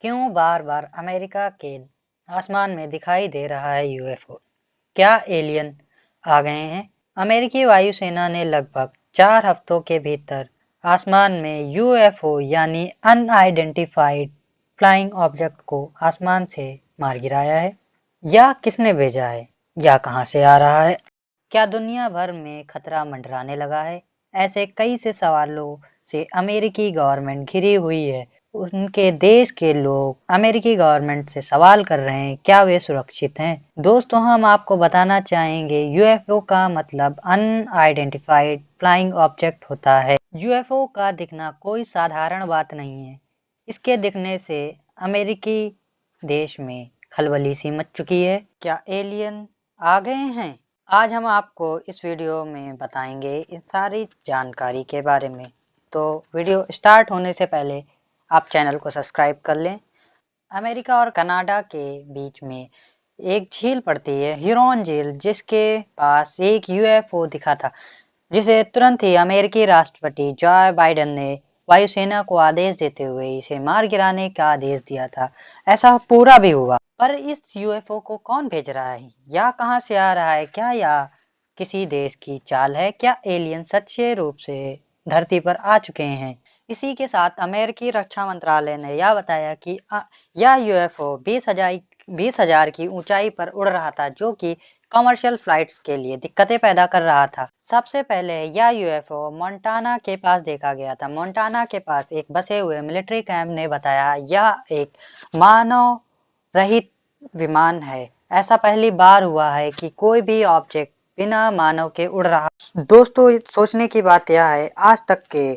क्यों बार बार अमेरिका के आसमान में दिखाई दे रहा है यूएफओ? क्या एलियन आ गए हैं? अमेरिकी वायुसेना ने लगभग 4 हफ्तों के भीतर आसमान में यूएफओ यानी अनआइडेंटिफाइड फ्लाइंग ऑब्जेक्ट को आसमान से मार गिराया है। या किसने भेजा है? या कहां से आ रहा है? क्या दुनिया भर में खतरा मंडराने लगा है? ऐसे कई से सवालों से अमेरिकी गवर्नमेंट घिरी हुई है। उनके देश के लोग अमेरिकी गवर्नमेंट से सवाल कर रहे हैं, क्या वे सुरक्षित हैं? दोस्तों, हम आपको बताना चाहेंगे यूएफओ का मतलब अनआइडेंटिफाइड फ्लाइंग ऑब्जेक्ट होता है। यूएफओ का दिखना कोई साधारण बात नहीं है। इसके दिखने से अमेरिकी देश में खलबली सी मच चुकी है। क्या एलियन आ गए हैं? आज हम आपको इस वीडियो में बताएंगे इस सारी जानकारी के बारे में। तो वीडियो स्टार्ट होने से पहले आप चैनल को सब्सक्राइब कर लें। अमेरिका और कनाडा के बीच में एक झील पड़ती है, ह्यूरॉन झील, जिसके पास एक यूएफओ दिखा था, जिसे तुरंत ही अमेरिकी राष्ट्रपति जो बाइडेन ने वायुसेना को आदेश देते हुए इसे मार गिराने का आदेश दिया था। ऐसा पूरा भी हुआ। पर इस यूएफओ को कौन भेज रहा है या कहां से आ रहा है? क्या यह किसी देश की चाल है? क्या एलियन सच्चे रूप से धरती पर आ चुके हैं? इसी के साथ अमेरिकी रक्षा मंत्रालय ने यह बताया कि यह यूएफओ 20,000 की ऊंचाई पर उड़ रहा था, जो कि कमर्शियल फ्लाइट्स के लिए दिक्कतें पैदा कर रहा था। सबसे पहले यह यूएफओ मोंटाना के पास देखा गया था। मोंटाना के पास एक बसे हुए मिलिट्री कैंप ने बताया यह एक मानव रहित विमान है। ऐसा पहली बार हुआ है कि कोई भी ऑब्जेक्ट बिना मानव के उड़ रहा। दोस्तों, सोचने की बात यह है, आज तक के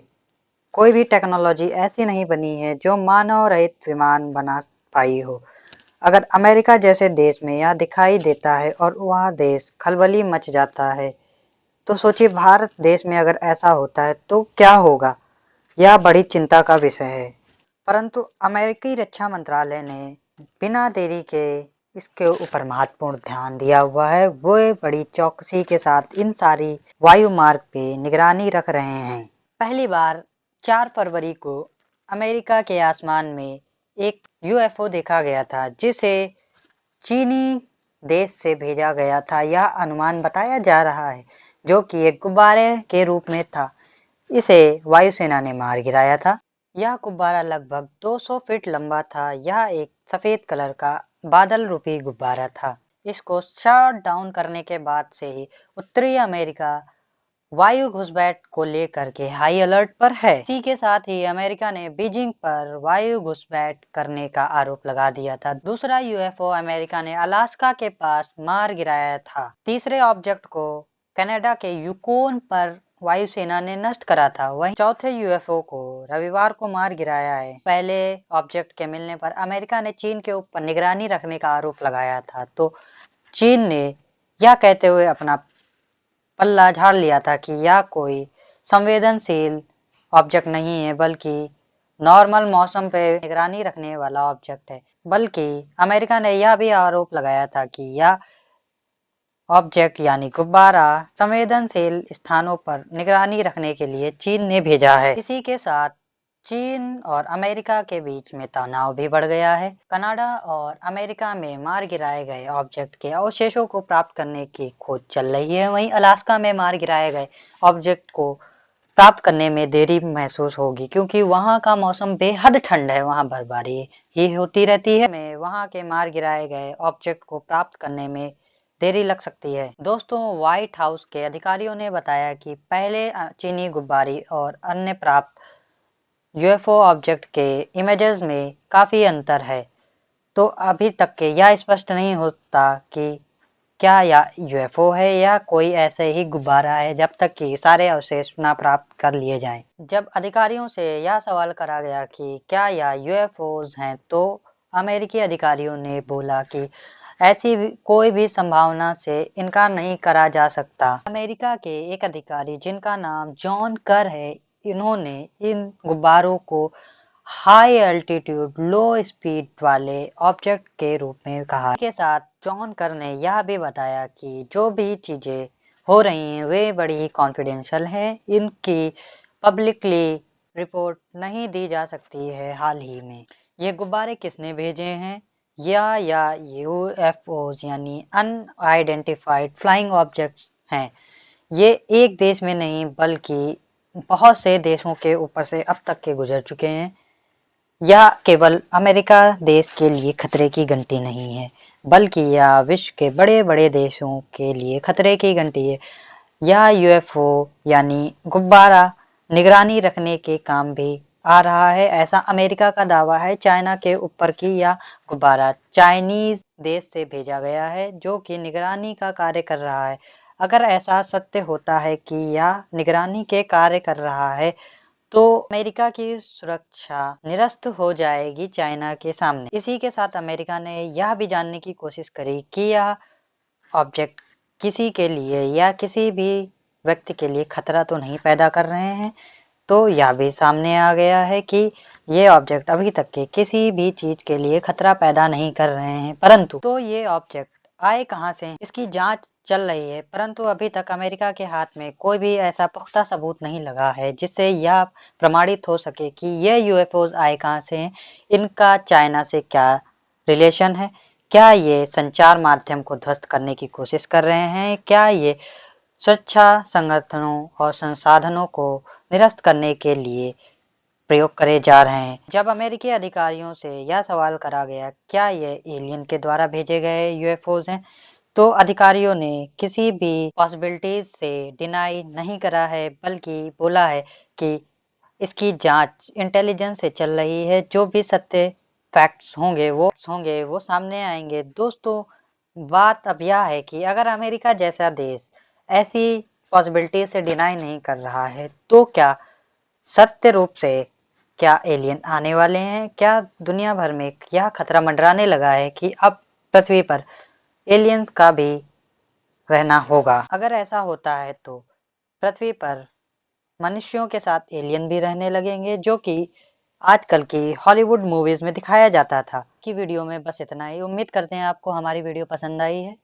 कोई भी टेक्नोलॉजी ऐसी नहीं बनी है जो मानव रहित विमान बना पाई हो। अगर अमेरिका जैसे देश में यह दिखाई देता है और वह देश खलबली मच जाता है, तो सोचिए भारत देश में अगर ऐसा होता है तो क्या होगा। यह बड़ी चिंता का विषय है। परंतु अमेरिकी रक्षा मंत्रालय ने बिना देरी के इसके ऊपर महत्वपूर्ण ध्यान दिया हुआ है। वो बड़ी चौकसी के साथ इन सारी वायु मार्ग पे निगरानी रख रहे हैं। पहली बार 4 फरवरी को अमेरिका के आसमान में एक यूएफओ देखा गया था, जिसे चीनी देश से भेजा गया था। यह अनुमान बताया जा रहा है, जो कि एक गुब्बारे के रूप में था। इसे वायुसेना ने मार गिराया था। यह गुब्बारा लगभग 200 फीट लंबा था। यह एक सफेद कलर का बादल रूपी गुब्बारा था। इसको शट डाउन करने के बाद से ही उत्तरी अमेरिका वायु घुसपैठ को लेकर के हाई अलर्ट पर है। इसी के साथ ही अमेरिका ने बीजिंग पर वायु घुसपैठ करने का आरोप लगा दिया था। दूसरा यूएफओ अमेरिका ने अलास्का के पास मार गिराया था। तीसरे ऑब्जेक्ट को कनाडा के यूकोन पर वायुसेना ने नष्ट करा था। वहीं चौथे यूएफओ को रविवार को मार गिराया है। पहले ऑब्जेक्ट के मिलने पर अमेरिका ने चीन के ऊपर निगरानी रखने का आरोप लगाया था, तो चीन ने यह कहते हुए अपना पल्ला झाड़ लिया था कि यह कोई संवेदनशील ऑब्जेक्ट नहीं है, बल्कि नॉर्मल मौसम पे निगरानी रखने वाला ऑब्जेक्ट है। बल्कि अमेरिका ने यह भी आरोप लगाया था कि यह ऑब्जेक्ट यानी गुब्बारा संवेदनशील स्थानों पर निगरानी रखने के लिए चीन ने भेजा है। इसी के साथ चीन और अमेरिका के बीच में तनाव भी बढ़ गया है। कनाडा और अमेरिका में मार गिराए गए ऑब्जेक्ट के अवशेषों को प्राप्त करने की खोज चल रही है। वहीं अलास्का में मार गिराए गए ऑब्जेक्ट को प्राप्त करने में देरी महसूस होगी, क्योंकि वहां का मौसम बेहद ठंड है, वहां बर्फबारी ही होती रहती है। में वहां के मार गिराए गए ऑब्जेक्ट को प्राप्त करने में देरी लग सकती है। दोस्तों, व्हाइट हाउस के अधिकारियों ने बताया कि पहले चीनी गुब्बारी और अन्य प्राप्त यूएफओ ऑब्जेक्ट के इमेजेस में काफ़ी अंतर है। तो अभी तक के यह स्पष्ट नहीं होता कि क्या यह यूएफओ है या कोई ऐसे ही गुब्बारा है, जब तक कि सारे अवशेष ना प्राप्त कर लिए जाएं। जब अधिकारियों से यह सवाल करा गया कि क्या यह यूएफओज हैं, तो अमेरिकी अधिकारियों ने बोला कि ऐसी कोई भी संभावना से इनकार नहीं करा जा सकता। अमेरिका के एक अधिकारी, जिनका नाम जॉन कर है, इन्होंने इन गुब्बारों को हाई एल्टीट्यूड लो स्पीड वाले ऑब्जेक्ट के रूप में कहा। इसके साथ जॉन कर ने यह भी बताया कि जो भी चीज़ें हो रही हैं वे बड़ी ही कॉन्फिडेंशियल हैं, इनकी पब्लिकली रिपोर्ट नहीं दी जा सकती है हाल ही में। ये गुब्बारे किसने भेजे हैं? या यूएफओज यानी अनआइडेंटिफाइड फ्लाइंग ऑब्जेक्ट्स हैं। ये एक देश में नहीं बल्कि बहुत से देशों के ऊपर से अब तक के गुजर चुके हैं। यह केवल अमेरिका देश के लिए खतरे की घंटी नहीं है, बल्कि यह विश्व के बड़े बड़े देशों के लिए खतरे की घंटी है। यह यूएफओ यानी गुब्बारा निगरानी रखने के काम भी आ रहा है, ऐसा अमेरिका का दावा है। चाइना के ऊपर की यह गुब्बारा चाइनीज देश से भेजा गया है, जो कि निगरानी का कार्य कर रहा है। अगर ऐसा सत्य होता है कि यह निगरानी के कार्य कर रहा है, तो अमेरिका की सुरक्षा निरस्त हो जाएगी चाइना के सामने। इसी के साथ अमेरिका ने यह भी जानने की कोशिश करी कि यह ऑब्जेक्ट किसी के लिए या किसी भी व्यक्ति के लिए खतरा तो नहीं पैदा कर रहे हैं। तो यह भी सामने आ गया है कि ये ऑब्जेक्ट अभी तक के किसी भी चीज के लिए खतरा पैदा नहीं कर रहे हैं। परंतु तो ये ऑब्जेक्ट आए कहाँ से, इसकी जांच चल रही है, परंतु अभी तक अमेरिका के हाथ में कोई भी ऐसा पुख्ता सबूत नहीं लगा है जिससे यह प्रमाणित हो सके कि ये यूएफओज आए कहाँ से हैं, इनका चाइना से क्या रिलेशन है, क्या ये संचार माध्यम को ध्वस्त करने की कोशिश कर रहे हैं, क्या ये सुरक्षा संगठनों और संसाधनों को निरस्त करने के लिए प्रयोग करे जा रहे हैं। जब अमेरिकी अधिकारियों से यह सवाल करा गया क्या ये एलियन के द्वारा भेजे गए यूएफओज हैं, तो अधिकारियों ने किसी भी पॉसिबिलिटीज से डिनाई नहीं करा है, बल्कि बोला है कि इसकी जांच इंटेलिजेंस से चल रही है। जो भी सत्य फैक्ट्स होंगे वो सामने आएंगे। दोस्तों, बात अब यह है कि अगर अमेरिका जैसा देश ऐसी पॉसिबिलिटी से डिनाई नहीं कर रहा है, तो क्या सत्य रूप से क्या एलियन आने वाले हैं? क्या दुनिया भर में यह खतरा मंडराने लगा है कि अब पृथ्वी पर एलियंस का भी रहना होगा? अगर ऐसा होता है तो पृथ्वी पर मनुष्यों के साथ एलियन भी रहने लगेंगे, जो कि आजकल की हॉलीवुड मूवीज में दिखाया जाता था। कि वीडियो में बस इतना ही। उम्मीद करते हैं आपको हमारी वीडियो पसंद आई है।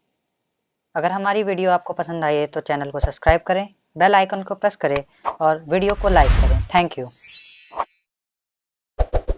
अगर हमारी वीडियो आपको पसंद आई है तो चैनल को सब्सक्राइब करें, बेल आइकन को प्रेस करें और वीडियो को लाइक करें। Thank you.